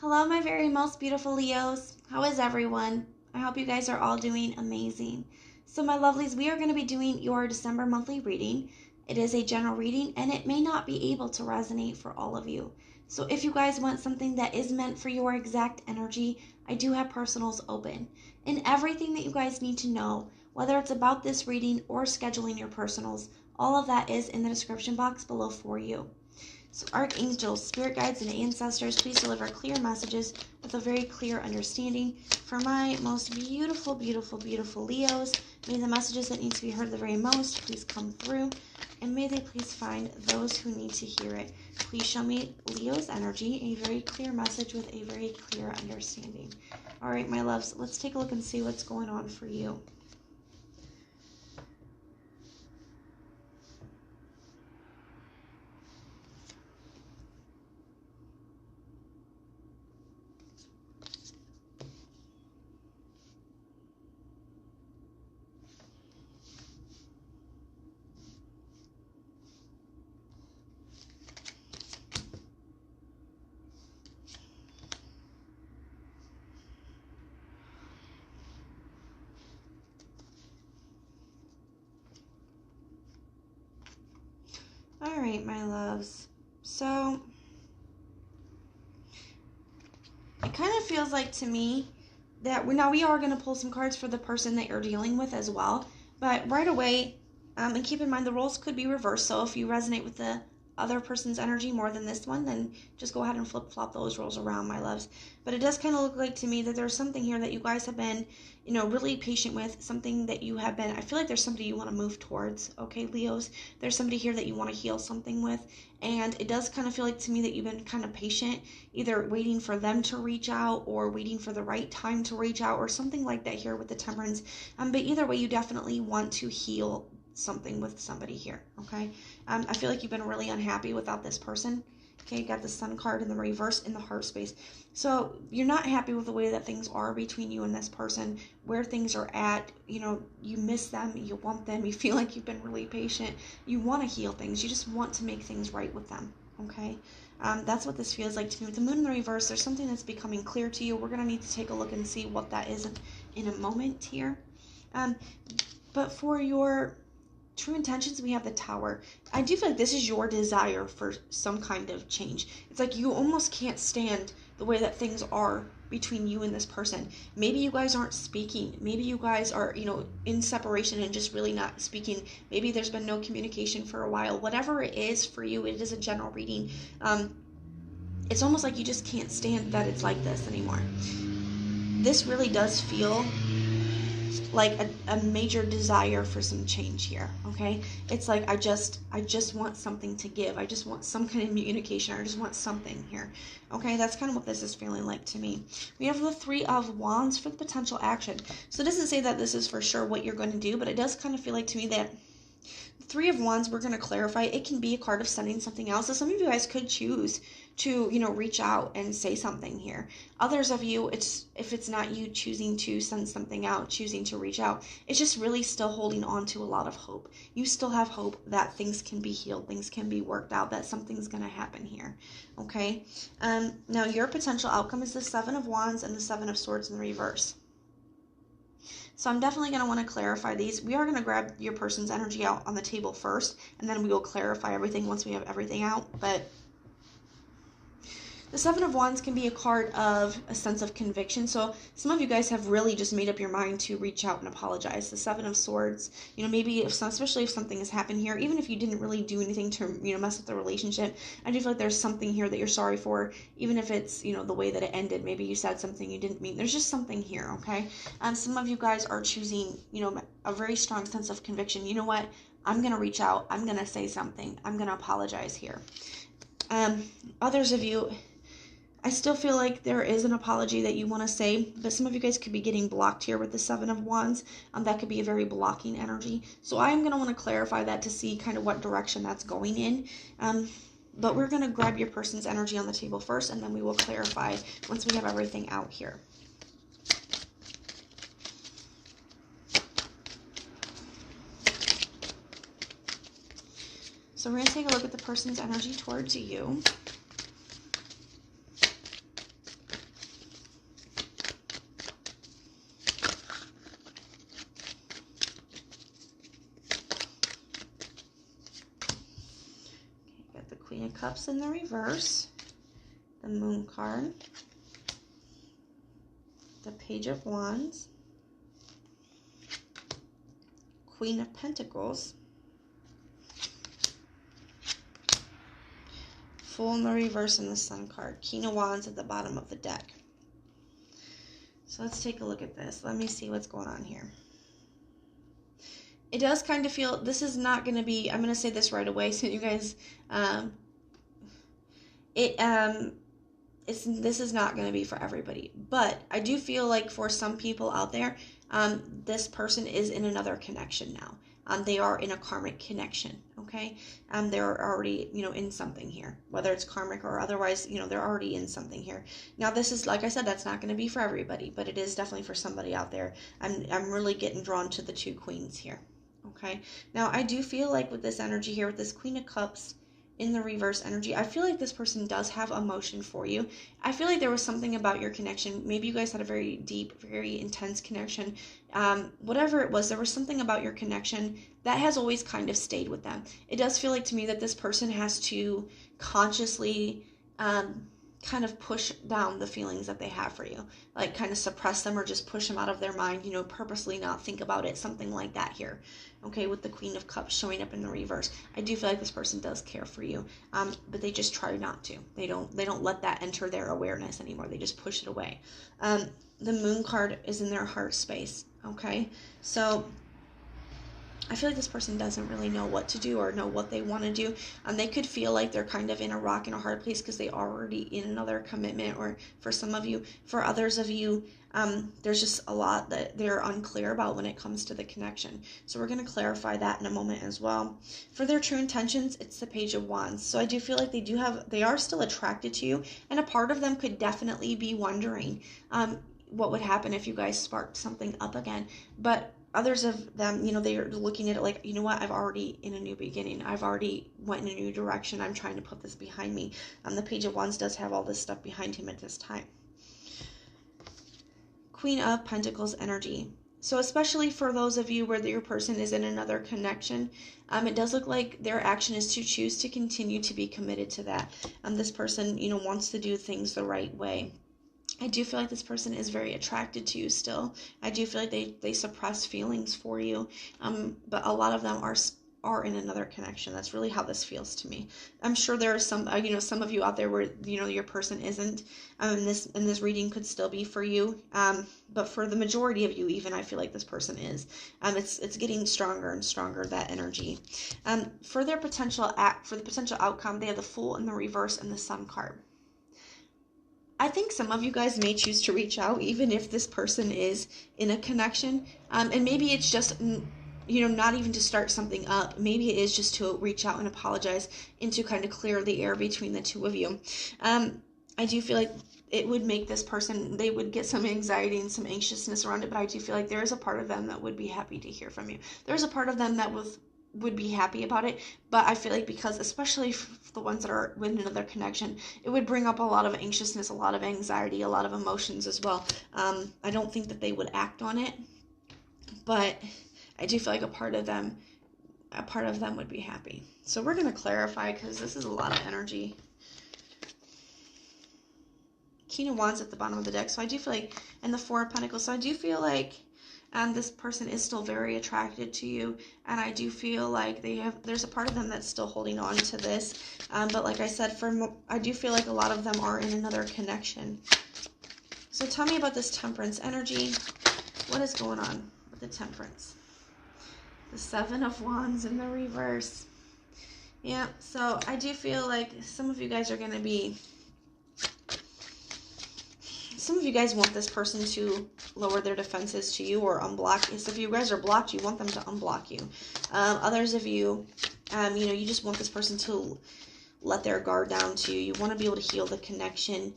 Hello, my very most beautiful Leos. How is everyone? I hope you guys are all doing amazing. So, my lovelies, we are going to be doing your December monthly reading. It is a general reading and it may not be able to resonate for all of you. So, if you guys want something that is meant for your exact energy, I do have personals open. And everything that you guys need to know, whether it's about this reading or scheduling your personals, all of that is in the description box below for you. So archangels, spirit guides, and ancestors, please deliver clear messages with a very clear understanding for my most beautiful, beautiful, beautiful Leos. May the messages that need to be heard the very most please come through, and may they please find those who need to hear it. Please show me Leo's energy, a very clear message with a very clear understanding. All right, my loves, let's take a look and see what's going on for you. All right, my loves. So it kind of feels like to me that we are going to pull some cards for the person that you're dealing with as well. But right away, and keep in mind the roles could be reversed. So if you resonate with the other person's energy more than this one, then just go ahead and flip-flop those roles around, my loves. But it does kind of look like to me that there's something here that you guys have been, really patient with, something that you have been, I feel like there's somebody you want to move towards, okay, Leos? There's somebody here that you want to heal something with, and it does kind of feel like to me that you've been kind of patient, either waiting for them to reach out or waiting for the right time to reach out or something like that here with the Temperance. But either way, you definitely want to heal something with somebody here, okay? I feel like you've been really unhappy without this person. Okay, you got the Sun card in the reverse in the heart space. So you're not happy with the way that things are between you and this person, where things are at. You miss them, you want them, you feel like you've been really patient. You want to heal things. You just want to make things right with them, okay? That's what this feels like to me. With the Moon in the reverse, there's something that's becoming clear to you. We're going to need to take a look and see what that is in a moment here. But for your true intentions, we have the Tower. I do feel like this is your desire for some kind of change. It's like you almost can't stand the way that things are between you and this person. Maybe you guys aren't speaking. Maybe you guys are, in separation and just really not speaking. Maybe there's been no communication for a while. Whatever it is for you, it is a general reading. It's almost like you just can't stand that it's like this anymore. This really does feel like a major desire for some change here, okay? It's like I just want something to give. I just want some kind of communication. I just want something here, okay? That's kind of what this is feeling like to me. We have the Three of Wands for the potential action. So it doesn't say that this is for sure what you're going to do, but it does kind of feel like to me that Three of Wands, we're going to clarify, it can be a card of sending something else. So some of you guys could choose to, reach out and say something here. Others of you, if it's not you choosing to send something out, choosing to reach out, it's just really still holding on to a lot of hope. You still have hope that things can be healed, things can be worked out, that something's going to happen here, okay? Now, your potential outcome is the Seven of Wands and the Seven of Swords in reverse. So I'm definitely going to want to clarify these. We are going to grab your person's energy out on the table first, and then we will clarify everything once we have everything out. But the Seven of Wands can be a card of a sense of conviction. So some of you guys have really just made up your mind to reach out and apologize. The Seven of Swords, maybe especially if something has happened here, even if you didn't really do anything to, mess with the relationship, I do feel like there's something here that you're sorry for, even if it's, the way that it ended. Maybe you said something you didn't mean. There's just something here, okay? Some of you guys are choosing, a very strong sense of conviction. You know what? I'm going to reach out. I'm going to say something. I'm going to apologize here. Others of you, I still feel like there is an apology that you want to say, but some of you guys could be getting blocked here with the Seven of Wands. That could be a very blocking energy. So I am going to want to clarify that to see kind of what direction that's going in. But we're going to grab your person's energy on the table first, and then we will clarify once we have everything out here. So we're going to take a look at the person's energy towards you. Cups in the reverse, the Moon card, the Page of Wands, Queen of Pentacles, Fool in the reverse, and the Sun card. King of Wands at the bottom of the deck. So let's take a look at this. Let me see what's going on here. It does kind of feel, this is not going to be, I'm going to say this right away so you guys, this is not going to be for everybody. But I do feel like for some people out there, this person is in another connection now. They are in a karmic connection, okay? They're already, in something here. Whether it's karmic or otherwise, they're already in something here. Now, this is, like I said, that's not going to be for everybody, but it is definitely for somebody out there. I'm really getting drawn to the two queens here, okay? Now, I do feel like with this energy here, with this Queen of Cups in the reverse energy, I feel like this person does have emotion for you. I feel like there was something about your connection. Maybe you guys had a very deep, very intense connection. Whatever it was, there was something about your connection that has always kind of stayed with them. It does feel like to me that this person has to consciously kind of push down the feelings that they have for you, like kind of suppress them or just push them out of their mind, purposely not think about it, something like that here. Okay, with the Queen of Cups showing up in the reverse, I do feel like this person does care for you, but they just try not to. They don't let that enter their awareness anymore. They just push it away. The Moon card is in their heart space. Okay, so I feel like this person doesn't really know what to do or know what they want to do. They could feel like they're kind of in a rock and a hard place because they already in another commitment, or for some of you. For others of you, there's just a lot that they're unclear about when it comes to the connection. So we're going to clarify that in a moment as well. For their true intentions, it's the Page of Wands. So I do feel like they are still attracted to you, and a part of them could definitely be wondering what would happen if you guys sparked something up again. But others of them, they're looking at it like, what, I've already in a new beginning. I've already went in a new direction. I'm trying to put this behind me. The Page of Wands does have all this stuff behind him at this time. Queen of Pentacles energy. So especially for those of you where your person is in another connection, it does look like their action is to choose to continue to be committed to that. This person, wants to do things the right way. I do feel like this person is very attracted to you still. I do feel like they suppress feelings for you, but a lot of them are in another connection. That's really how this feels to me. I'm sure there are some, some of you out there where, your person isn't, and this reading could still be for you, but for the majority of you, even, I feel like this person is. It's getting stronger and stronger, that energy. For their potential outcome, they have the Fool in the reverse and the Sun card. I think some of you guys may choose to reach out even if this person is in a connection, and maybe it's just, not even to start something up. Maybe it is just to reach out and apologize and to kind of clear the air between the two of you. I do feel like it would make this person, they would get some anxiety and some anxiousness around it, but I do feel like there is a part of them that would be happy to hear from you. There's a part of them that would be happy about it, but I feel like because, especially for the ones that are with another connection, it would bring up a lot of anxiousness, a lot of anxiety, a lot of emotions as well. I don't think that they would act on it, but I do feel like a part of them would be happy. So we're going to clarify, because this is a lot of energy. King of Wands at the bottom of the deck. So I do feel like, and the Four of Pentacles. So I do feel like this person is still very attracted to you, and I do feel like there's a part of them that's still holding on to this, but like I said, I do feel like a lot of them are in another connection. So tell me about this Temperance energy. What is going on with the Temperance? The Seven of Wands in the reverse. Yeah, so I do feel like some of you guys are going to be, some of you guys want this person to lower their defenses to you or unblock. So if you guys are blocked, you want them to unblock you. Others of you, you just want this person to let their guard down to you. You want to be able to heal the connection.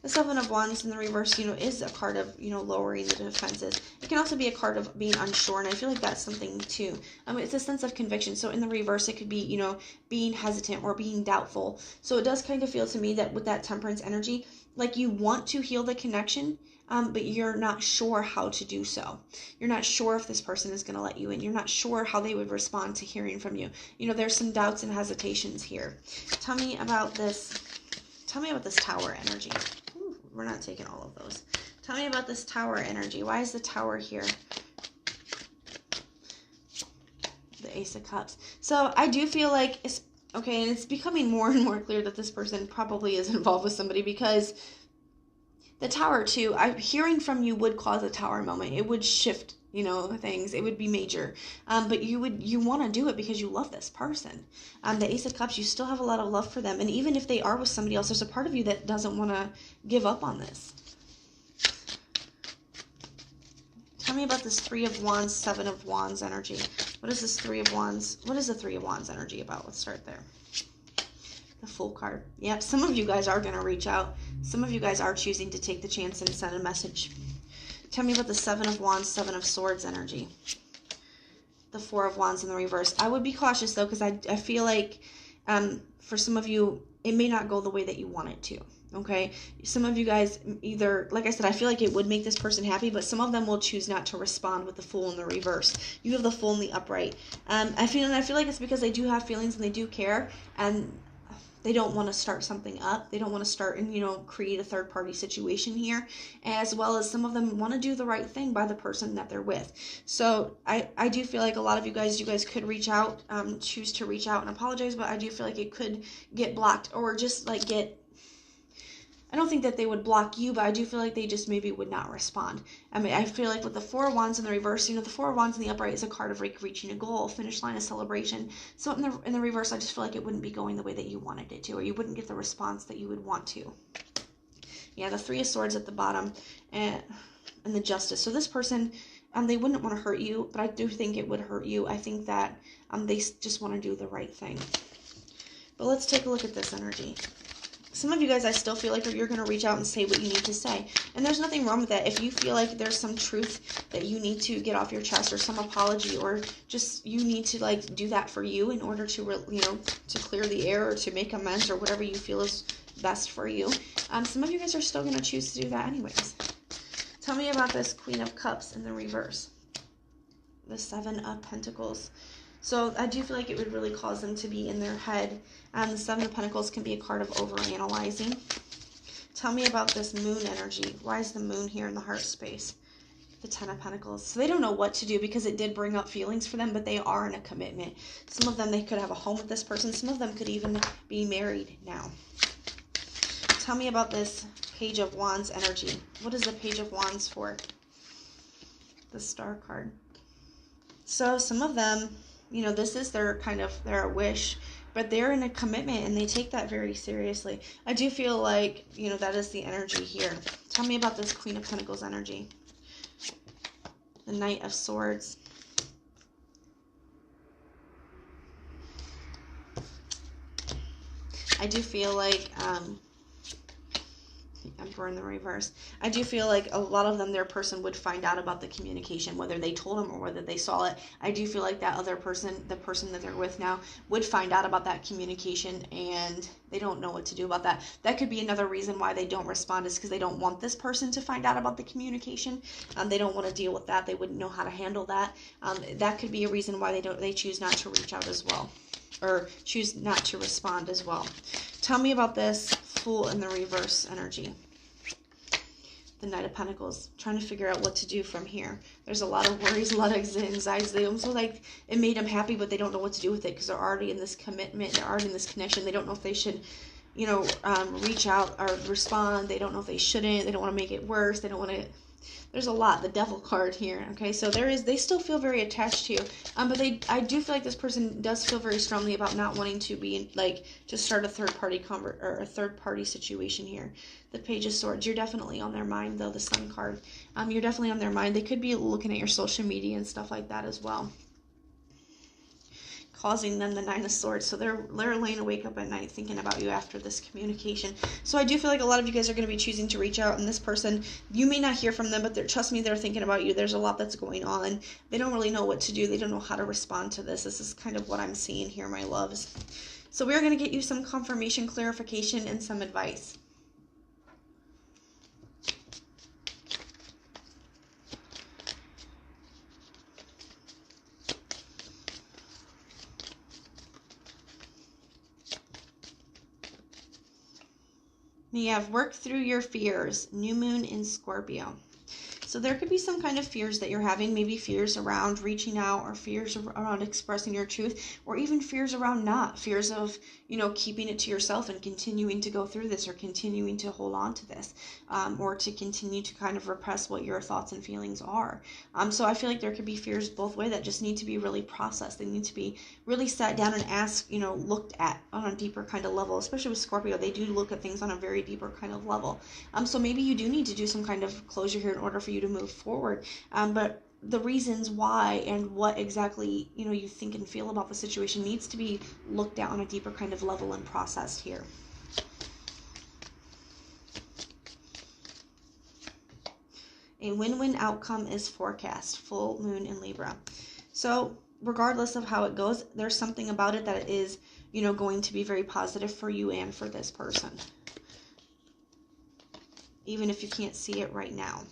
The Seven of Wands in the reverse, is a card of, lowering the defenses. It can also be a card of being unsure, and I feel like that's something too. It's a sense of conviction. So in the reverse, it could be, being hesitant or being doubtful. So it does kind of feel to me that with that Temperance energy, like you want to heal the connection, but you're not sure how to do so. You're not sure if this person is going to let you in. You're not sure how they would respond to hearing from you. There's some doubts and hesitations here. Tell me about this Tower energy. Ooh, we're not taking all of those. Tell me about this Tower energy. Why is the Tower here? The Ace of Cups. So I do feel like, and it's becoming more and more clear that this person probably is involved with somebody, because the Tower too, hearing from you would cause a Tower moment. It would shift, things. It would be major. But you want to do it because you love this person. The Ace of Cups, you still have a lot of love for them. And even if they are with somebody else, there's a part of you that doesn't want to give up on this. Tell me about this Three of Wands, Seven of Wands energy. What is this Three of Wands? What is the Three of Wands energy about? Let's start there. The Fool card. Yep, some of you guys are going to reach out. Some of you guys are choosing to take the chance and send a message. Tell me about the Seven of Wands, Seven of Swords energy. The Four of Wands in the reverse. I would be cautious, though, because I feel like for some of you, it may not go the way that you want it to. Okay? Some of you guys either, like I said, I feel like it would make this person happy, but some of them will choose not to respond with the Fool in the reverse. You have the Fool in the upright. I feel like it's because they do have feelings and they do care, and they don't want to start something up. They don't want to start and, create a third-party situation here, as well as some of them want to do the right thing by the person that they're with. So I do feel like a lot of you guys could reach out, choose to reach out and apologize, but I do feel like it could get blocked or just like I don't think that they would block you, but I do feel like they just maybe would not respond. I feel like with the Four of Wands in the reverse, the Four of Wands in the upright is a card of reaching a goal, finish line, a celebration. So in the reverse, I just feel like it wouldn't be going the way that you wanted it to, or you wouldn't get the response that you would want to. Yeah, the Three of Swords at the bottom, and the Justice. So this person, they wouldn't want to hurt you, but I do think it would hurt you. I think that they just want to do the right thing. But let's take a look at this energy. Some of you guys, I still feel like you're going to reach out and say what you need to say. And there's nothing wrong with that. If you feel like there's some truth that you need to get off your chest, or some apology, or just you need to do that for you in order to, to clear the air or to make amends or whatever you feel is best for you. Some of you guys are still going to choose to do that anyways. Tell me about this Queen of Cups in the reverse. The Seven of Pentacles. So I do feel like it would really cause them to be in their head. The Seven of Pentacles can be a card of overanalyzing. Tell me about this Moon energy. Why is the Moon here in the heart space? The Ten of Pentacles. So they don't know what to do because it did bring up feelings for them, but they are in a commitment. Some of them, they could have a home with this person. Some of them could even be married now. Tell me about this Page of Wands energy. What is the Page of Wands for? The Star card. So some of them, this is their wish, but they're in a commitment and they take that very seriously. I do feel like, that is the energy here. Tell me about this Queen of Pentacles energy. The Knight of Swords. I do feel like, Emperor in the reverse. I do feel like a lot of them, their person would find out about the communication, whether they told them or whether they saw it. I do feel like that other person, the person that they're with now, would find out about that communication and they don't know what to do about that. That could be another reason why they don't respond, is because they don't want this person to find out about the communication. They don't want to deal with that. They wouldn't know how to handle that. That could be a reason why they choose not to reach out as well, or choose not to respond as well. Tell me about this Fool in the reverse energy. The Knight of Pentacles, trying to figure out what to do from here. There's a lot of worries, a lot of anxieties. They almost like it made them happy, but they don't know what to do with it because they're already in this commitment. They're already in this connection. They don't know if they should, reach out or respond. They don't know if they shouldn't. They don't want to make it worse. They don't want to. There's a lot. The Devil card here. Okay, so they still feel very attached to you. But I do feel like this person does feel very strongly about not wanting to be to start a third party situation here. The Page of Swords. You're definitely on their mind though. The Sun card. You're definitely on their mind. They could be looking at your social media and stuff like that as well. causing them the Nine of Swords. So they're laying awake up at night thinking about you after this communication. So I do feel like a lot of you guys are going to be choosing to reach out, and this person, you may not hear from them, but trust me, they're thinking about you. There's a lot that's going on. They don't really know what to do. They don't know how to respond to this. This is kind of what I'm seeing here, my loves. So we're going to get you some confirmation, clarification, and some advice. You have work through your fears, new moon in Scorpio. So there could be some kind of fears that you're having, maybe fears around reaching out, or fears around expressing your truth, or even fears around not. Fears of, keeping it to yourself and continuing to go through this, or continuing to hold on to this, or to continue to kind of repress what your thoughts and feelings are. So I feel like there could be fears both ways that just need to be really processed. They need to be really sat down and asked, looked at on a deeper kind of level. Especially with Scorpio, they do look at things on a very deeper kind of level. So maybe you do need to do some kind of closure here in order for you to move forward. But the reasons why and what exactly you think and feel about the situation needs to be looked at on a deeper kind of level and processed here. A win-win outcome is forecast. Full moon in Libra. So regardless of how it goes, there's something about it that is going to be very positive for you and for this person, even if you can't see it right now.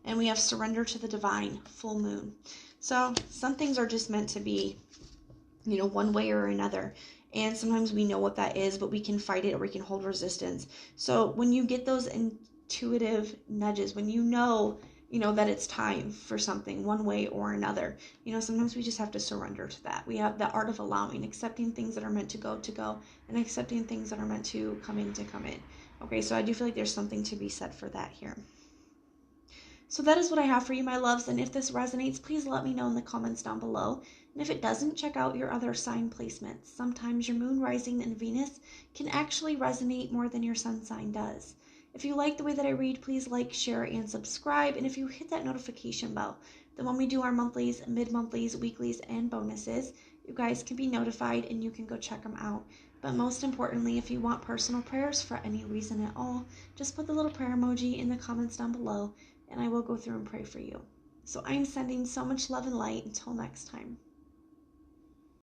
And we have surrender to the divine, full moon. So some things are just meant to be, one way or another. And sometimes we know what that is, but we can fight it or we can hold resistance. So when you get those intuitive nudges, when you know that it's time for something one way or another, sometimes we just have to surrender to that. We have the art of allowing, accepting things that are meant to go, and accepting things that are meant to come in. Okay, so I do feel like there's something to be said for that here. So that is what I have for you, my loves, and if this resonates, please let me know in the comments down below. And if it doesn't, check out your other sign placements. Sometimes your moon, rising, and Venus can actually resonate more than your sun sign does. If you like the way that I read, please like, share, and subscribe. And if you hit that notification bell, then when we do our monthlies, mid-monthlies, weeklies, and bonuses, you guys can be notified and you can go check them out. But most importantly, if you want personal prayers for any reason at all, just put the little prayer emoji in the comments down below, and I will go through and pray for you. So I'm sending so much love and light. Until next time.